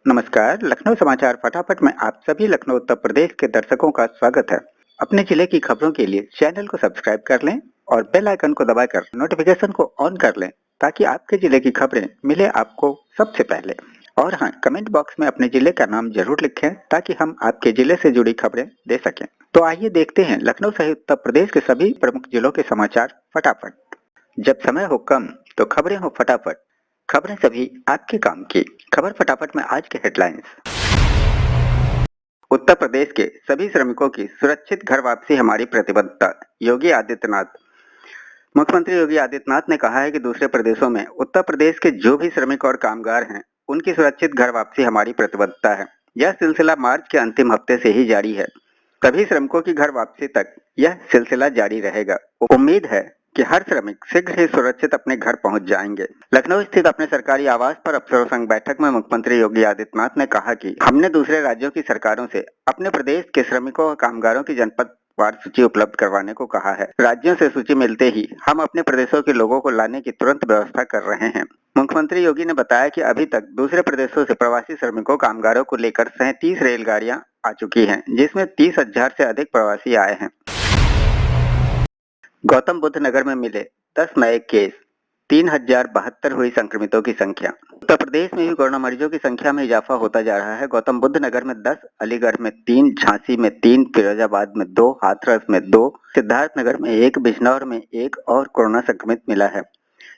नमस्कार, लखनऊ समाचार फटाफट में आप सभी लखनऊ उत्तर प्रदेश के दर्शकों का स्वागत है। अपने जिले की खबरों के लिए चैनल को सब्सक्राइब कर लें और बेल आइकन को दबाकर नोटिफिकेशन को ऑन कर लें ताकि आपके जिले की खबरें मिले आपको सबसे पहले। और हाँ, कमेंट बॉक्स में अपने जिले का नाम जरूर लिखें ताकि हम आपके जिले से जुड़ी खबरें दे सकें। तो आइए देखते हैं लखनऊ सहित उत्तर प्रदेश के सभी प्रमुख जिलों के समाचार फटाफट। जब समय हो कम तो खबरें हो फटाफट, खबरें सभी आपके काम की। खबर फटाफट में आज के हेडलाइंस। उत्तर प्रदेश के सभी श्रमिकों की सुरक्षित घर वापसी हमारी प्रतिबद्धता, योगी आदित्यनाथ। मुख्यमंत्री योगी आदित्यनाथ ने कहा है कि दूसरे प्रदेशों में उत्तर प्रदेश के जो भी श्रमिक और कामगार हैं, उनकी सुरक्षित घर वापसी हमारी प्रतिबद्धता है। यह सिलसिला मार्च के अंतिम हफ्ते से ही जारी है। सभी श्रमिकों की घर वापसी तक यह सिलसिला जारी रहेगा। उम्मीद है कि हर श्रमिक शीघ्र ही सुरक्षित अपने घर पहुंच जाएंगे। लखनऊ स्थित अपने सरकारी आवास पर अफसरों संघ बैठक में मुख्यमंत्री योगी आदित्यनाथ ने कहा कि हमने दूसरे राज्यों की सरकारों से अपने प्रदेश के श्रमिकों और कामगारों की जनपद वार सूची उपलब्ध करवाने को कहा है। राज्यों से सूची मिलते ही हम अपने प्रदेशों के लोगों को लाने की तुरंत व्यवस्था कर रहे हैं। मुख्यमंत्री योगी ने बताया कि अभी तक दूसरे प्रदेशों से प्रवासी श्रमिकों कामगारों को लेकर 37 रेलगाड़ियां आ चुकी हैं, जिसमें 30,000 से अधिक प्रवासी आए हैं। गौतम बुद्ध नगर में मिले 10 नए केस, 3,072 हुई संक्रमितों की संख्या। उत्तर प्रदेश में भी कोरोना मरीजों की संख्या में इजाफा होता जा रहा है। गौतम बुद्ध नगर में 10, अलीगढ़ में 3, झांसी में 3, फिरोजाबाद में 2, हाथरस में 2, सिद्धार्थनगर में 1, बिजनौर में 1 और कोरोना संक्रमित मिला है।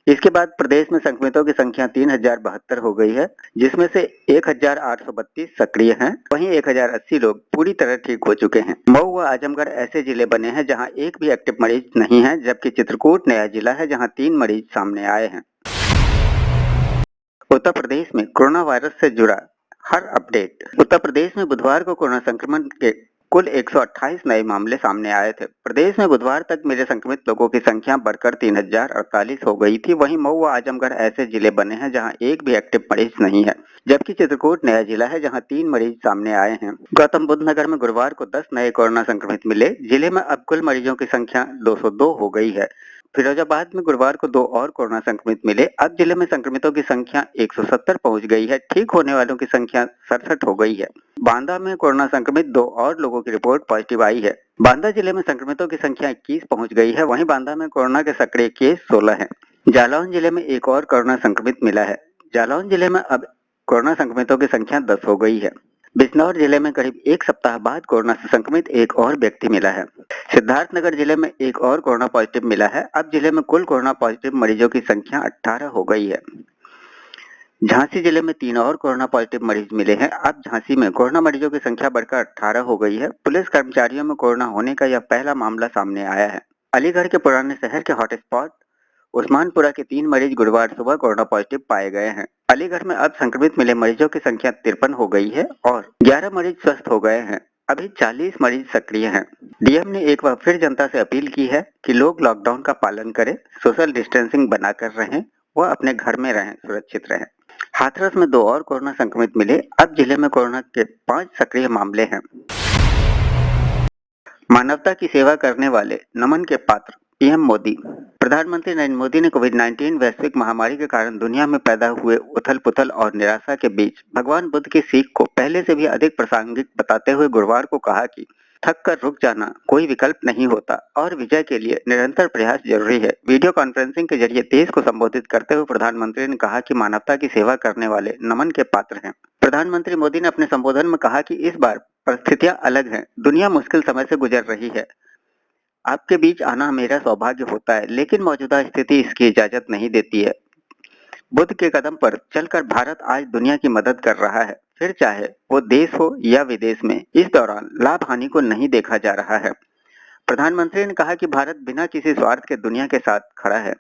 इसके बाद प्रदेश में संक्रमितों की संख्या 3,072 हो गई है, जिसमें से 1,832 सक्रिय हैं। वहीं 1,080 लोग पूरी तरह ठीक हो चुके हैं। मऊ व आजमगढ़ ऐसे जिले बने हैं जहां एक भी एक्टिव मरीज नहीं है, जबकि चित्रकूट नया जिला है जहां 3 मरीज सामने आए हैं। उत्तर प्रदेश में कोरोना वायरस से जुड़ा हर अपडेट। उत्तर प्रदेश में बुधवार को कोरोना संक्रमण के कुल 128 नए मामले सामने आए थे। प्रदेश में बुधवार तक मिले संक्रमित लोगों की संख्या बढ़कर 3,048 हो गई थी। वहीं मऊ व आजमगढ़ ऐसे जिले बने हैं जहां एक भी एक्टिव मरीज नहीं है, जबकि चित्रकूट नया जिला है जहां 3 मरीज सामने आए हैं। गौतम बुद्ध नगर में गुरुवार को 10 नए कोरोना संक्रमित मिले। जिले में अब कुल मरीजों की संख्या 202 हो गई है। फिरोजाबाद में गुरुवार को 2 और कोरोना संक्रमित मिले। अब जिले में संक्रमितों की संख्या 170 पहुंच गई है। ठीक होने वालों की संख्या 67 हो गई है। बांदा में कोरोना संक्रमित 2 और लोगों की रिपोर्ट पॉजिटिव आई है। बांदा जिले में संक्रमितों की संख्या 21 पहुंच गई है। वहीं बांदा में कोरोना के सक्रिय केस 16 हैं। जालौन जिले में एक और कोरोना संक्रमित मिला है। जालौन जिले में अब कोरोना संक्रमितों की संख्या 10 हो गई है। बिजनौर जिले में करीब एक सप्ताह बाद कोरोना से संक्रमित एक और व्यक्ति मिला है। सिद्धार्थनगर जिले में एक और कोरोना पॉजिटिव मिला है। अब जिले में कुल कोरोना पॉजिटिव मरीजों की संख्या 18 हो गई है। झांसी जिले में 3 और कोरोना पॉजिटिव मरीज मिले हैं। अब झांसी में कोरोना मरीजों की संख्या बढ़कर 18 हो गई है। पुलिस कर्मचारियों में कोरोना होने का यह पहला मामला सामने आया है। अलीगढ़ के पुराने शहर के हॉटस्पॉट उस्मानपुरा के 3 मरीज गुरुवार सुबह कोरोना पॉजिटिव पाए गए हैं। अलीगढ़ में अब संक्रमित मिले मरीजों की संख्या 53 हो गई है और 11 मरीज स्वस्थ हो गए हैं। अभी 40 मरीज सक्रिय हैं। डीएम ने एक बार फिर जनता से अपील की है कि लोग लॉकडाउन का पालन करें, सोशल डिस्टेंसिंग बनाकर रहें व अपने घर में रहें, सुरक्षित रहें। हाथरस में 2 और कोरोना संक्रमित मिले। अब जिले में कोरोना के 5 सक्रिय मामले हैं। मानवता की सेवा करने वाले नमन के पात्र पीएम मोदी। प्रधानमंत्री नरेंद्र मोदी ने कोविड-19 वैश्विक महामारी के कारण दुनिया में पैदा हुए उथल-पुथल और निराशा के बीच भगवान बुद्ध की सीख को पहले से भी अधिक प्रासंगिक बताते हुए गुरुवार को कहा कि थक कर रुक जाना कोई विकल्प नहीं होता और विजय के लिए निरंतर प्रयास जरूरी है। वीडियो कॉन्फ्रेंसिंग के जरिए देश को संबोधित करते हुए प्रधानमंत्री ने कहा कि मानवता की सेवा करने वाले नमन के पात्र हैं। प्रधानमंत्री मोदी ने अपने संबोधन में कहा कि इस बार परिस्थितियां अलग हैं। दुनिया मुश्किल समय से गुजर रही है। आपके बीच आना मेरा सौभाग्य होता है, लेकिन मौजूदा स्थिति इसकी इजाजत नहीं देती है। बुद्ध के कदम पर चलकर भारत आज दुनिया की मदद कर रहा है, फिर चाहे वो देश हो या विदेश में। इस दौरान लाभ हानि को नहीं देखा जा रहा है। प्रधानमंत्री ने कहा कि भारत बिना किसी स्वार्थ के दुनिया के साथ खड़ा है।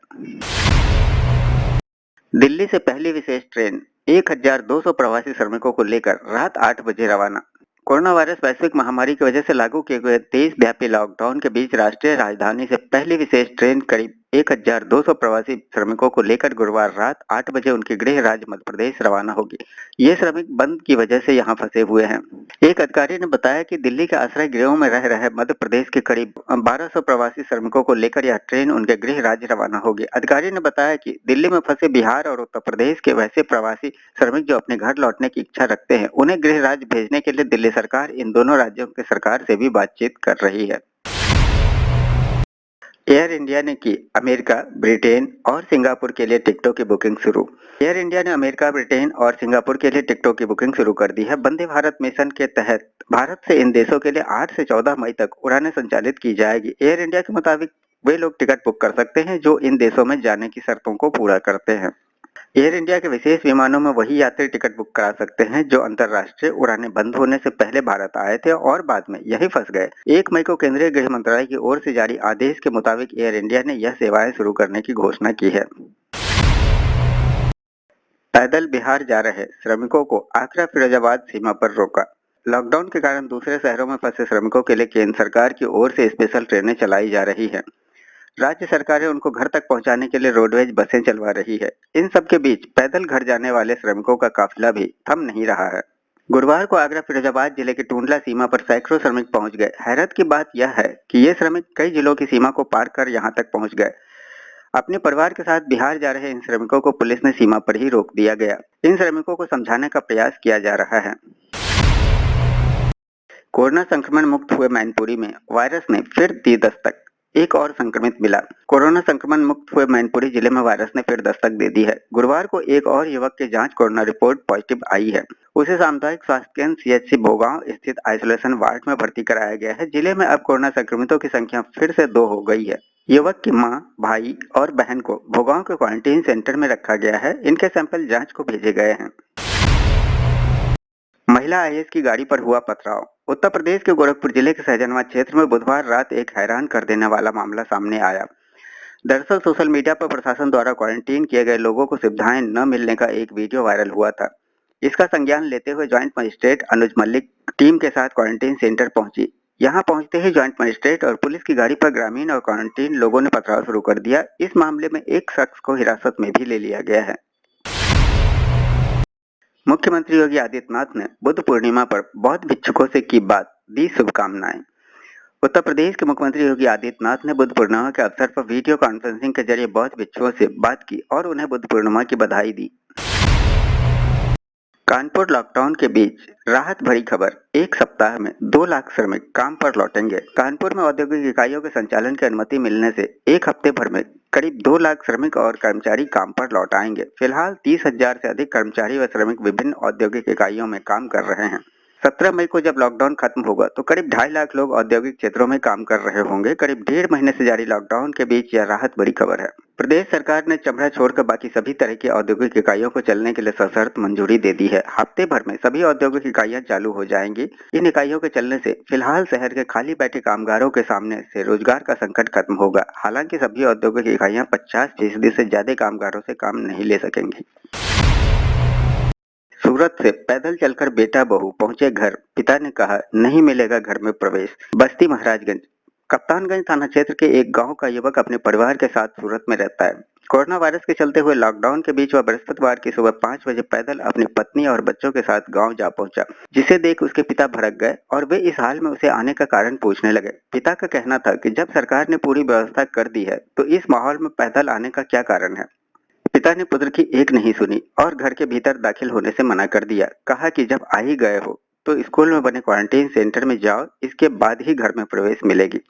दिल्ली से पहली विशेष ट्रेन 1,200 प्रवासी श्रमिकों को लेकर रात 8 बजे रवाना। कोरोना वायरस वैश्विक महामारी की वजह से लागू किए गए देश व्यापी लॉकडाउन के बीच राष्ट्रीय राजधानी से पहली विशेष ट्रेन करीब 1200 प्रवासी श्रमिकों को लेकर गुरुवार रात 8 बजे उनके गृह राज्य मध्य प्रदेश रवाना होगी। ये श्रमिक बंद की वजह से यहाँ फंसे हुए हैं। एक अधिकारी ने बताया कि दिल्ली के आश्रय गृहों में रह रहे मध्य प्रदेश के करीब 1200 प्रवासी श्रमिकों को लेकर यह ट्रेन उनके गृह राज्य रवाना होगी। अधिकारी ने बताया कि दिल्ली में फंसे बिहार और उत्तर प्रदेश के वैसे प्रवासी श्रमिक जो अपने घर लौटने की इच्छा रखते हैं, उन्हें गृह राज्य भेजने के लिए दिल्ली सरकार इन दोनों राज्यों की सरकार से भी बातचीत कर रही है। एयर इंडिया ने की अमेरिका, ब्रिटेन और सिंगापुर के लिए टिकटों की बुकिंग शुरू। एयर इंडिया ने अमेरिका, ब्रिटेन और सिंगापुर के लिए टिकटों की बुकिंग शुरू कर दी है। वंदे भारत मिशन के तहत भारत से इन देशों के लिए 8 से 14 मई तक उड़ानें संचालित की जाएगी। एयर इंडिया के मुताबिक वे लोग टिकट बुक कर सकते हैं जो इन देशों में जाने की शर्तों को पूरा करते हैं। एयर इंडिया के विशेष विमानों में वही यात्री टिकट बुक करा सकते हैं जो अंतर्राष्ट्रीय उड़ानें बंद होने से पहले भारत आए थे और बाद में यहीं फंस गए। 1 मई को केंद्रीय गृह मंत्रालय की ओर से जारी आदेश के मुताबिक एयर इंडिया ने यह सेवाएं शुरू करने की घोषणा की है। पैदल बिहार जा रहे श्रमिकों को आगरा फिरोजाबाद सीमा पर रोका। लॉकडाउन के कारण दूसरे शहरों में फंसे श्रमिकों के लिए केंद्र सरकार की ओर से स्पेशल ट्रेनें चलाई जा रही हैं। राज्य सरकारें उनको घर तक पहुंचाने के लिए रोडवेज बसें चलवा रही है। इन सब के बीच पैदल घर जाने वाले श्रमिकों का काफिला भी थम नहीं रहा है। गुरुवार को आगरा फिरोजाबाद जिले के टूंडला सीमा पर सैकड़ों श्रमिक पहुंच गए। हैरत की बात यह है कि ये श्रमिक कई जिलों की सीमा को पार कर यहां तक पहुंच गए। अपने परिवार के साथ बिहार जा रहे इन श्रमिकों को पुलिस ने सीमा पर ही रोक दिया गया। इन श्रमिकों को समझाने का प्रयास किया जा रहा है। कोरोना संक्रमण मुक्त हुए मैनपुरी में वायरस ने फिर दी दस्तक। एक और संक्रमित मिला। कोरोना संक्रमण मुक्त हुए मैनपुरी जिले में वायरस ने फिर दस्तक दे दी है। गुरुवार को एक और युवक की जांच कोरोना रिपोर्ट पॉजिटिव आई है। उसे सामुदायिक स्वास्थ्य केंद्र सीएचसी भोगांव स्थित आइसोलेशन वार्ड में भर्ती कराया गया है। जिले में अब कोरोना संक्रमितों की संख्या फिर से 2 हो गई है। युवक की मां, भाई और बहन को भोगांव के क्वारंटीन सेंटर में रखा गया है। इनके सैंपल जांच को भेजे गए हैं। महिला आईएएस की गाड़ी पर हुआ पथराव। उत्तर प्रदेश के गोरखपुर जिले के सहजनवा क्षेत्र में बुधवार रात एक हैरान कर देने वाला मामला सामने आया। दरअसल सोशल मीडिया पर प्रशासन द्वारा क्वारंटीन किए गए लोगों को सुविधाएं न मिलने का एक वीडियो वायरल हुआ था। इसका संज्ञान लेते हुए ज्वाइंट मजिस्ट्रेट अनुज मल्लिक टीम के साथ क्वारंटीन सेंटर पहुंची। यहां पहुंचते ही ज्वाइंट मजिस्ट्रेट और पुलिस की गाड़ी पर ग्रामीण और क्वारंटीन लोगों ने पथराव शुरू कर दिया। इस मामले में एक शख्स को हिरासत में भी ले लिया गया है। मुख्यमंत्री योगी आदित्यनाथ ने बुद्ध पूर्णिमा पर बौद्ध भिक्षुकों से की बात, दी शुभकामनाएं। उत्तर प्रदेश के मुख्यमंत्री योगी आदित्यनाथ ने बुद्ध पूर्णिमा के अवसर पर वीडियो कॉन्फ्रेंसिंग के जरिए बौद्ध भिक्षुओं से बात की और उन्हें बुद्ध पूर्णिमा की बधाई दी। कानपुर लॉकडाउन के बीच राहत भरी खबर, 1 सप्ताह में 2 लाख श्रमिक काम पर लौटेंगे। कानपुर में औद्योगिक इकाइयों के संचालन की अनुमति मिलने से 1 हफ्ते भर में करीब 2 लाख श्रमिक और कर्मचारी काम पर लौट आएंगे। फिलहाल 30,000 से अधिक कर्मचारी व श्रमिक विभिन्न औद्योगिक इकाइयों में काम कर रहे हैं। 17 मई को जब लॉकडाउन खत्म होगा तो करीब 2.5 लाख लोग औद्योगिक क्षेत्रों में काम कर रहे होंगे। करीब 1.5 महीने से जारी लॉकडाउन के बीच यह राहत बड़ी खबर है। प्रदेश सरकार ने चमड़ा छोड़कर बाकी सभी तरह की औद्योगिक इकाइयों को चलने के लिए सशर्त मंजूरी दे दी है। हफ्ते भर में सभी औद्योगिक इकाइयां चालू हो जाएंगी। इन इकाइयों के चलने से फिलहाल शहर के खाली बैठे कामगारों के सामने से रोजगार का संकट खत्म होगा। हालांकि सभी औद्योगिक इकाइयां 50% से ज्यादा कामगारों से काम नहीं ले सकेंगी। सूरत से पैदल चलकर बेटा बहू पहुंचे घर, पिता ने कहा नहीं मिलेगा घर में प्रवेश। बस्ती महाराजगंज कप्तानगंज थाना क्षेत्र के एक गांव का युवक अपने परिवार के साथ सूरत में रहता है। कोरोना वायरस के चलते हुए लॉकडाउन के बीच वह बृहस्पतिवार की सुबह 5 बजे पैदल अपनी पत्नी और बच्चों के साथ गांव जा पहुंचा, जिसे देख उसके पिता भड़क गए और वे इस हाल में उसे आने का कारण पूछने लगे। पिता का कहना था कि जब सरकार ने पूरी व्यवस्था कर दी है तो इस माहौल में पैदल आने का क्या कारण है। पिता ने पुत्र की एक नहीं सुनी और घर के भीतर दाखिल होने से मना कर दिया। कहा कि जब आ ही गए हो तो स्कूल में बने क्वारंटीन सेंटर में जाओ, इसके बाद ही घर में प्रवेश मिलेगी।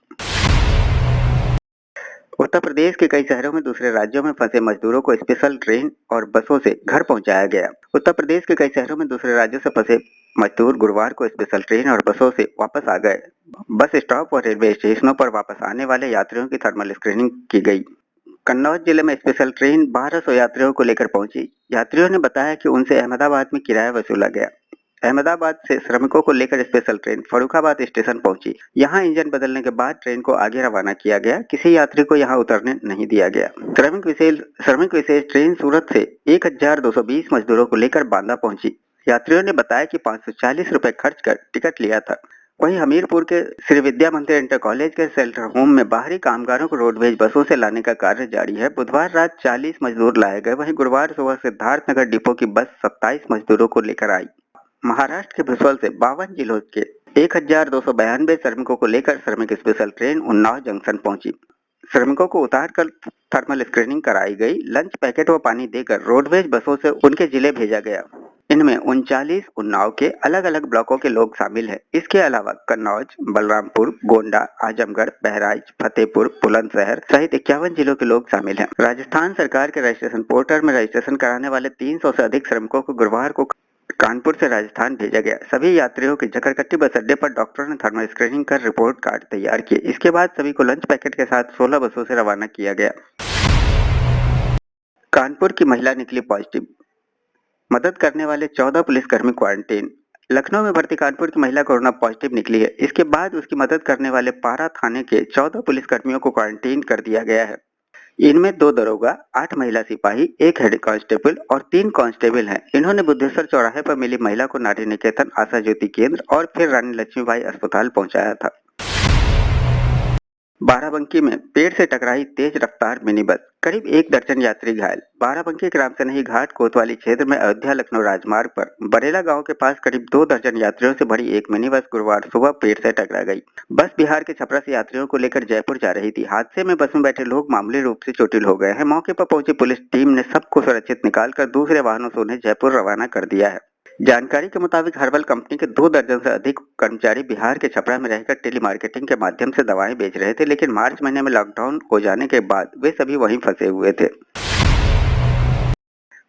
उत्तर प्रदेश के कई शहरों में दूसरे राज्यों में फंसे मजदूरों को स्पेशल ट्रेन और बसों से घर पहुंचाया गया। उत्तर प्रदेश के कई शहरों में दूसरे राज्यों से फंसे मजदूर गुरुवार को स्पेशल ट्रेन और बसों से वापस आ गए। बस स्टॉप और रेलवे स्टेशनों पर वापस आने वाले यात्रियों की थर्मल स्क्रीनिंग की गई। कन्नौज जिले में स्पेशल ट्रेन 1200 यात्रियों को लेकर पहुंची। यात्रियों ने बताया कि उनसे अहमदाबाद में किराया वसूला गया। अहमदाबाद से श्रमिकों को लेकर स्पेशल ट्रेन फर्रुखाबाद स्टेशन पहुंची। यहां इंजन बदलने के बाद ट्रेन को आगे रवाना किया गया। किसी यात्री को यहां उतरने नहीं दिया गया। श्रमिक विशेष ट्रेन सूरत से 1220 मजदूरों को लेकर बांदा पहुंची। यात्रियों ने बताया कि 540 रुपए खर्च कर टिकट लिया था। वहीं हमीरपुर के श्री विद्या मंदिर इंटर कॉलेज के शेल्टर होम में बाहरी कामगारों को रोडवेज बसों से लाने का कार्य जारी है। बुधवार रात 40 मजदूर लाए गए, वहीं गुरुवार सुबह सिद्धार्थनगर डिपो की बस 27 मजदूरों को लेकर आई। महाराष्ट्र के भुसवल से 52 जिलों के 1292 श्रमिकों को लेकर श्रमिक स्पेशल ट्रेन उन्नाव जंक्शन पहुंची। श्रमिकों को उतारकर थर्मल स्क्रीनिंग कराई गई। लंच पैकेट व पानी देकर रोडवेज बसों से उनके जिले भेजा गया। इनमें 39 उन्नाव के अलग अलग ब्लॉकों के लोग शामिल हैं। इसके अलावा कन्नौज, बलरामपुर, गोंडा, आजमगढ़, बहराइच, फतेहपुर, बुलंदशहर सहित 51 जिलों के लोग शामिल हैं। राजस्थान सरकार के रजिस्ट्रेशन पोर्टल में रजिस्ट्रेशन कराने वाले 300 से अधिक श्रमिकों को गुरुवार को कानपुर से राजस्थान भेजा गया। सभी यात्रियों की जकरकट्टी बस अड्डे पर डॉक्टरों ने थर्मल स्क्रीनिंग कर रिपोर्ट कार्ड तैयार किए। इसके बाद सभी को लंच पैकेट के साथ 16 बसों से रवाना किया गया। कानपुर की महिला निकली पॉजिटिव, मदद करने वाले 14 पुलिसकर्मी क्वारंटीन। लखनऊ में भर्ती कानपुर की महिला कोरोना पॉजिटिव निकली है। इसके बाद उसकी मदद करने वाले पारा थाने के 14 पुलिसकर्मियों को क्वारंटीन कर दिया गया है। इनमें 2 दरोगा, 8 महिला सिपाही, 1 हेड कांस्टेबल और 3 कांस्टेबल हैं। इन्होंने बुद्धेश्वर चौराहे पर मिली महिला को नारी निकेतन, आशा ज्योति केंद्र और फिर रानी लक्ष्मीबाई अस्पताल पहुंचाया था। बाराबंकी में पेड़ से टकराई तेज रफ्तार मिनी बस, करीब 1 दर्जन यात्री घायल। बाराबंकी के रामसनही घाट कोतवाली क्षेत्र में अयोध्या लखनऊ राजमार्ग पर बरेला गांव के पास करीब 2 दर्जन यात्रियों से भरी एक मिनी बस गुरुवार सुबह पेड़ से टकरा गई। बस बिहार के छपरा से यात्रियों को लेकर जयपुर जा रही थी। हादसे में बस में बैठे लोग मामूली रूप से चोटिल हो गए हैं। मौके पर पहुंची पुलिस टीम ने सबको सुरक्षित निकालकर दूसरे वाहनों से उन्हें जयपुर रवाना कर दिया है। जानकारी के मुताबिक हर्बल कंपनी के 2 दर्जन से अधिक कर्मचारी बिहार के छपरा में रहकर टेली मार्केटिंग के माध्यम से दवाएं बेच रहे थे, लेकिन मार्च महीने में लॉकडाउन हो जाने के बाद वे सभी वहीं फंसे हुए थे।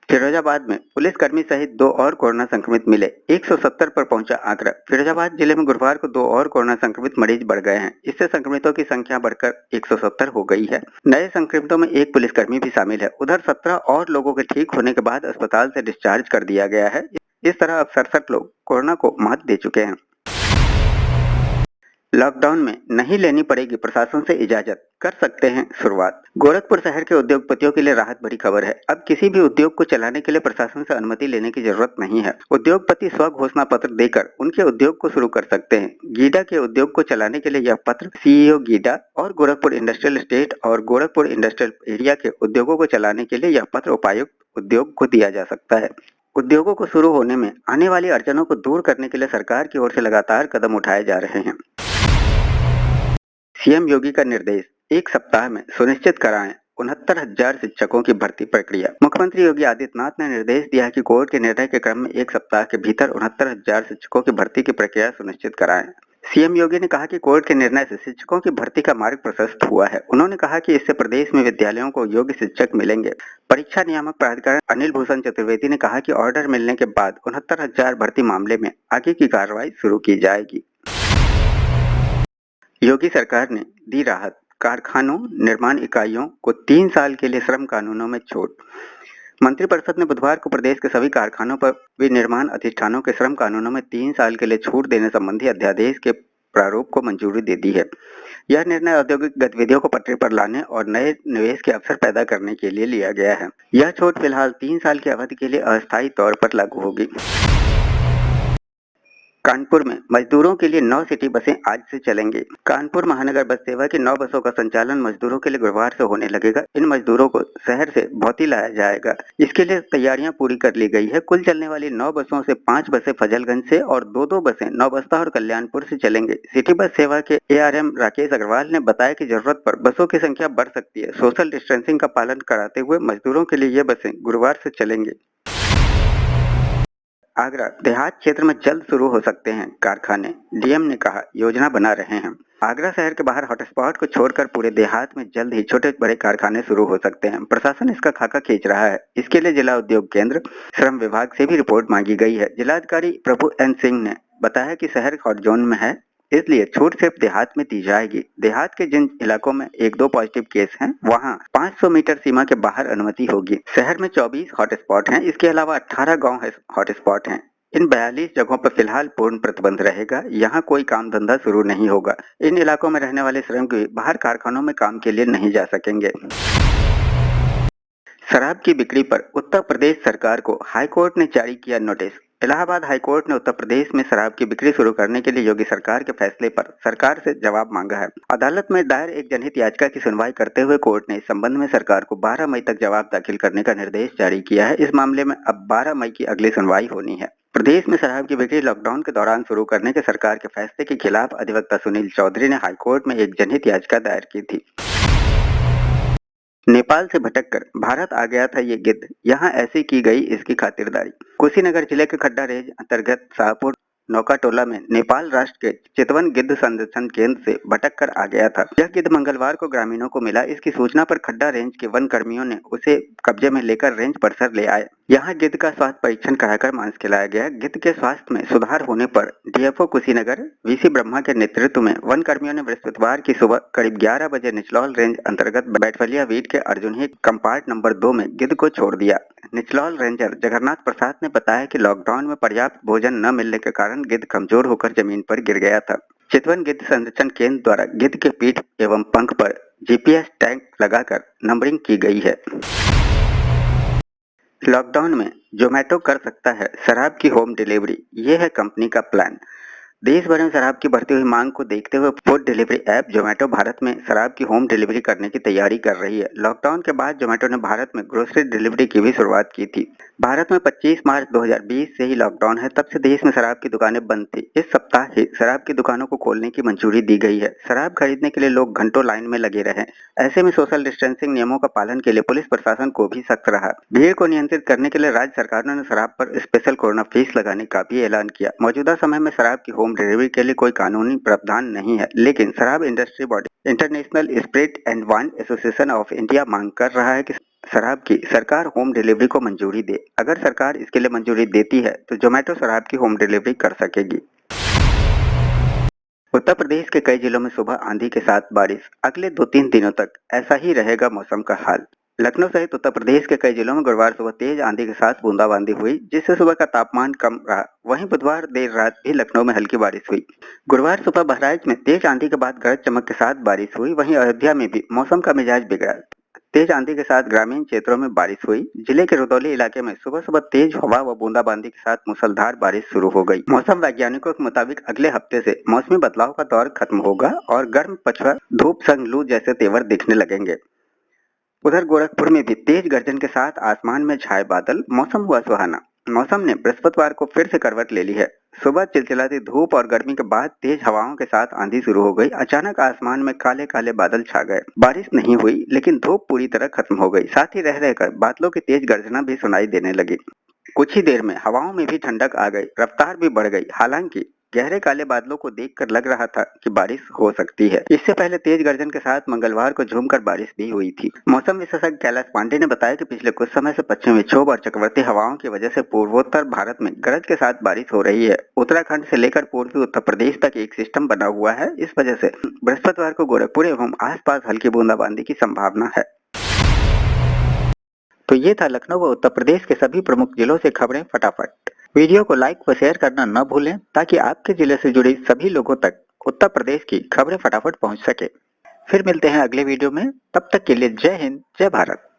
फिरोजाबाद में पुलिसकर्मी सहित 2 और कोरोना संक्रमित मिले, 170 पर पहुंचा आंकड़ा। फिरोजाबाद जिले में गुरुवार को 2 और कोरोना संक्रमित मरीज बढ़ गए हैं। इससे संक्रमितों की संख्या बढ़कर 170 हो गई है। नए संक्रमितों में 1 पुलिसकर्मी भी शामिल है। उधर 17 और लोगों के ठीक होने के बाद अस्पताल से डिस्चार्ज कर दिया गया है। इस तरह अब 67 लोग कोरोना को मात दे चुके हैं। लॉकडाउन में नहीं लेनी पड़ेगी प्रशासन से इजाजत, कर सकते हैं शुरुआत। गोरखपुर शहर के उद्योगपतियों के लिए राहत भरी खबर है। अब किसी भी उद्योग को चलाने के लिए प्रशासन से अनुमति लेने की जरूरत नहीं है। उद्योगपति स्व घोषणा पत्र देकर उनके उद्योग को शुरू कर सकते हैं। गीडा के उद्योग को चलाने के लिए यह पत्र सीईओ गीडा और गोरखपुर इंडस्ट्रियल एस्टेट और गोरखपुर इंडस्ट्रियल एरिया के उद्योगों को चलाने के लिए यह पत्र उपायुक्त उद्योग को दिया जा सकता है। उद्योगों को शुरू होने में आने वाली अड़चनों को दूर करने के लिए सरकार की ओर से लगातार कदम उठाए जा रहे हैं। सीएम योगी का निर्देश, 1 सप्ताह में सुनिश्चित कराएं 69,000 शिक्षकों की भर्ती प्रक्रिया। मुख्यमंत्री योगी आदित्यनाथ ने निर्देश दिया कि कोर्ट के निर्णय के क्रम में 1 सप्ताह के भीतर 69,000 शिक्षकों की भर्ती की प्रक्रिया सुनिश्चित कराएं। सीएम योगी ने कहा कि कोर्ट के निर्णय से शिक्षकों की भर्ती का मार्ग प्रशस्त हुआ है। उन्होंने कहा कि इससे प्रदेश में विद्यालयों को योग्य शिक्षक मिलेंगे। परीक्षा नियामक प्राधिकरण अनिल भूषण चतुर्वेदी ने कहा कि ऑर्डर मिलने के बाद 69,000 भर्ती मामले में आगे की कार्रवाई शुरू की जाएगी। योगी सरकार ने दी राहत, कारखानों, निर्माण इकाइयों को 3 साल के लिए श्रम कानूनों में छूट। मंत्रिपरिषद ने बुधवार को प्रदेश के सभी कारखानों पर विनिर्माण अधिष्ठानों के श्रम कानूनों में 3 साल के लिए छूट देने संबंधी अध्यादेश के प्रारूप को मंजूरी दे दी है। यह निर्णय औद्योगिक गतिविधियों को पटरी पर लाने और नए निवेश के अवसर पैदा करने के लिए लिया गया है। यह छूट फिलहाल 3 साल की अवधि के लिए अस्थायी तौर पर लागू होगी। कानपुर में मजदूरों के लिए 9 सिटी बसें आज से चलेंगी। कानपुर महानगर बस सेवा की 9 बसों का संचालन मजदूरों के लिए गुरुवार से होने लगेगा। इन मजदूरों को शहर से भौती लाया जाएगा। इसके लिए तैयारियां पूरी कर ली गई है। कुल चलने वाली 9 बसों से 5 बसें फजलगंज से और 2-2 बसें नौबस्ता और कल्याणपुर से चलेंगे। सिटी बस सेवा के एआरएम राकेश अग्रवाल ने बताया कि जरूरत पर बसों की संख्या बढ़ सकती है। सोशल डिस्टेंसिंग का पालन कराते हुए मजदूरों के लिए ये बसें गुरुवार से चलेंगी। आगरा देहात क्षेत्र में जल्द शुरू हो सकते हैं कारखाने, डीएम ने कहा, योजना बना रहे हैं। आगरा शहर के बाहर हॉटस्पॉट को छोड़कर पूरे देहात में जल्द ही छोटे बड़े कारखाने शुरू हो सकते हैं। प्रशासन इसका खाका खींच रहा है। इसके लिए जिला उद्योग केंद्र, श्रम विभाग से भी रिपोर्ट मांगी गई है। जिलाधिकारी प्रभु एन सिंह ने बताया कि शहर हॉट जोन में है, इसलिए छूट सिर्फ देहात में दी जाएगी। देहात के जिन इलाकों में 1-2 पॉजिटिव केस हैं, वहां 500 मीटर सीमा के बाहर अनुमति होगी। शहर में 24 हॉटस्पॉट हैं। इसके अलावा 18 गांव हॉटस्पॉट हैं। इन 42 जगहों पर फिलहाल पूर्ण प्रतिबंध रहेगा। यहाँ कोई काम धंधा शुरू नहीं होगा। इन इलाकों में रहने वाले श्रमिक भी बाहर कारखानों में काम के लिए नहीं जा सकेंगे। शराब की बिक्री पर उत्तर प्रदेश सरकार को हाईकोर्ट ने जारी किया नोटिस। इलाहाबाद हाईकोर्ट ने उत्तर प्रदेश में शराब की बिक्री शुरू करने के लिए योगी सरकार के फैसले पर सरकार से जवाब मांगा है। अदालत में दायर एक जनहित याचिका की सुनवाई करते हुए कोर्ट ने इस संबंध में सरकार को 12 मई तक जवाब दाखिल करने का निर्देश जारी किया है। इस मामले में अब 12 मई की अगली सुनवाई होनी है। प्रदेश में शराब की बिक्री लॉकडाउन के दौरान शुरू करने के सरकार के फैसले के खिलाफ अधिवक्ता सुनील चौधरी ने हाईकोर्ट में एक जनहित याचिका दायर की थी। नेपाल से भटककर भारत आ गया था ये गिद्ध, यहाँ ऐसी की गई इसकी खातिरदारी। कुशीनगर जिले के खड्डा रेंज अंतर्गत शाहपुर नौकाटोला में नेपाल राष्ट्र के चितवन गिद्ध संरक्षण केंद्र से भटक कर आ गया था। यह गिद्ध मंगलवार को ग्रामीणों को मिला। इसकी सूचना पर खड्डा रेंज के वन कर्मियों ने उसे कब्जे में लेकर रेंज परिसर ले आए। यहाँ गिद्ध का स्वास्थ्य परीक्षण कराकर मांस खिलाया गया। गिद्ध के स्वास्थ्य में सुधार होने पर डीएफओ कुशीनगर वीसी ब्रह्मा के नेतृत्व में वन कर्मियों ने बृहस्पतिवार की सुबह करीब 11 बजे निचलौल रेंज अंतर्गत बैठवलिया वीट के अर्जुनी कंपार्ट नंबर 2 में गिद्ध को छोड़ दिया। निचलौल रेंजर जगन्नाथ प्रसाद ने बताया कि लॉकडाउन में पर्याप्त भोजन न मिलने के कारण गिद्ध कमजोर होकर जमीन पर गिर गया था। चितवन गिद्ध संरक्षण केंद्र द्वारा गिद्ध के पीठ एवं पंख पर जीपीएस टैग लगाकर नंबरिंग की गई है। लॉकडाउन में जोमेटो कर सकता है शराब की होम डिलीवरी, ये है कंपनी का प्लान। देश भर में शराब की बढ़ती हुई मांग को देखते हुए food delivery app Zomato Bharat में शराब की होम डिलीवरी करने की तैयारी कर रही है। लॉकडाउन के बाद जोमेटो ने भारत में ग्रोसरी डिलीवरी की भी शुरुआत की थी। भारत में 25 मार्च 2020 से ही लॉकडाउन है, तब से देश में शराब की दुकानें बंद थी। इस सप्ताह ही शराब की दुकानों को खोलने की मंजूरी दी गई है। शराब खरीदने के लिए लोग घंटों लाइन में लगे रहे। ऐसे में सोशल डिस्टेंसिंग नियमों का पालन के लिए पुलिस प्रशासन को भी सख्त रहा। भीड़ को नियंत्रित करने के लिए राज्य सरकारों ने शराब पर स्पेशल कोरोना फीस लगाने का भी ऐलान किया। मौजूदा समय में शराब की होम डिलीवरी के लिए कोई कानूनी प्रावधान नहीं है, लेकिन शराब industry body international spirit and wine association of India मांग कर रहा है कि शराब की सरकार होम डिलीवरी को मंजूरी दे। अगर सरकार इसके लिए मंजूरी देती है तो जोमेटो शराब की होम डिलीवरी कर सकेगी। उत्तर प्रदेश के कई जिलों में सुबह आंधी के साथ बारिश। अगले 2-3 दिनों तक ऐसा ही रहेगा मौसम का हाल। लखनऊ सहित उत्तर प्रदेश के कई जिलों में गुरुवार सुबह तेज आंधी के साथ बूंदाबांदी हुई, जिससे सुबह का तापमान कम रहा। वहीं बुधवार देर रात भी लखनऊ में हल्की बारिश हुई। गुरुवार सुबह बहराइच में तेज आंधी के बाद गरज चमक के साथ बारिश हुई। वहीं अयोध्या में भी मौसम का मिजाज बिगड़ा। तेज आंधी के साथ ग्रामीण क्षेत्रों में बारिश हुई। जिले के रुदौली इलाके में सुबह सुबह तेज हवा व बूंदाबांदी के साथ मूसलाधार बारिश शुरू हो गई। मौसम वैज्ञानिकों के मुताबिक अगले हफ्ते से मौसमी बदलाव का दौर खत्म होगा और गर्म पछुआ धूप संग लू जैसे तेवर दिखने लगेंगे। उधर गोरखपुर में भी तेज गर्जन के साथ आसमान में छाए बादल, मौसम हुआ सुहाना। मौसम ने बृहस्पतिवार को फिर से करवट ले ली है। सुबह चिलचिलाती धूप और गर्मी के बाद तेज हवाओं के साथ आंधी शुरू हो गई। अचानक आसमान में काले काले बादल छा गए। बारिश नहीं हुई, लेकिन धूप पूरी तरह खत्म हो गई। साथ ही रह रहकर बादलों की तेज गर्जना भी सुनाई देने लगी। कुछ ही देर में हवाओं में भी ठंडक आ गई, रफ्तार भी बढ़ गई। हालांकि गहरे काले बादलों को देखकर लग रहा था कि बारिश हो सकती है। इससे पहले तेज गर्जन के साथ मंगलवार को झूमकर बारिश भी हुई थी। मौसम विशेषज्ञ कैलाश पांडे ने बताया कि पिछले कुछ समय से पश्चिमी विक्षोभ और चक्रवर्ती हवाओं की वजह से पूर्वोत्तर भारत में गरज के साथ बारिश हो रही है। उत्तराखंड से लेकर पूर्वी उत्तर प्रदेश तक एक सिस्टम बना हुआ है। इस वजह से बृहस्पतिवार को गोरखपुर एवं आसपास हल्की बूंदाबांदी की संभावना है। तो ये था लखनऊ व उत्तर प्रदेश के सभी प्रमुख जिलों से खबरें फटाफट। वीडियो को लाइक व शेयर करना न भूलें ताकि आपके जिले से जुड़ी सभी लोगों तक उत्तर प्रदेश की खबरें फटाफट पहुंच सके। फिर मिलते हैं अगले वीडियो में, तब तक के लिए जय हिंद, जय भारत।